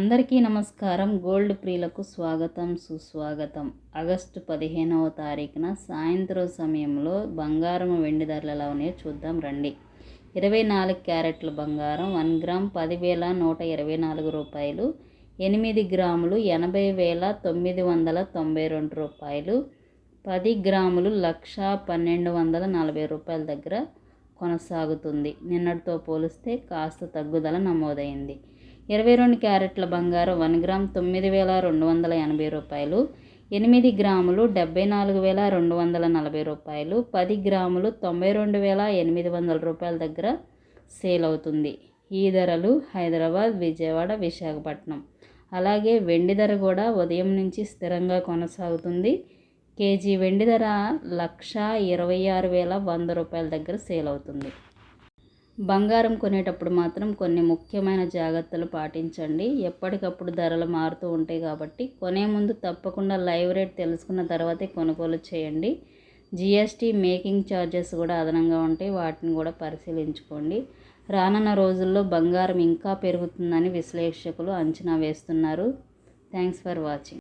అందరికీ నమస్కారం. గోల్డ్ ప్రియులకు స్వాగతం, సుస్వాగతం. ఆగస్టు 15వ తారీఖున సాయంత్రం సమయంలో బంగారం వెండి ధరలు ఎలా ఉన్నాయో చూద్దాం రండి. 24 క్యారెట్ల బంగారం 1 గ్రామ్ 10,124 రూపాయలు, 8 గ్రాములు 80,992 రూపాయలు, 10 గ్రాములు 1,1240 రూపాయల దగ్గర కొనసాగుతుంది. నిన్నటితో పోలిస్తే కాస్త తగ్గుదల నమోదైంది. 22 క్యారెట్ల బంగారం 1 గ్రామ్ 9,280 రూపాయలు, 8 గ్రాములు 74,240 రూపాయలు, 10 గ్రాములు 92,800 రూపాయల దగ్గర సేల్ అవుతుంది. ఈ ధరలు హైదరాబాద్, విజయవాడ, విశాఖపట్నం. అలాగే వెండి ధర కూడా ఉదయం నుంచి స్థిరంగా కొనసాగుతుంది. కేజీ వెండి ధర 1,26,100 రూపాయల దగ్గర సేల్ అవుతుంది. బంగారం కొనేటప్పుడు మాత్రం కొన్ని ముఖ్యమైన జాగ్రత్తలు పాటించండి. ఎప్పటికప్పుడు ధరలు మారుతూ ఉంటాయి కాబట్టి కొనే ముందు తప్పకుండా లైవ్ రేట్ తెలుసుకున్న తర్వాతే కొనుగోలు చేయండి. జిఎస్టీ, మేకింగ్ ఛార్జెస్ కూడా అదనంగా ఉంటాయి, వాటిని కూడా పరిశీలించుకోండి. రానున్న రోజుల్లో బంగారం ఇంకా పెరుగుతుందని విశ్లేషకులు అంచనా వేస్తున్నారు. Thanks for watching.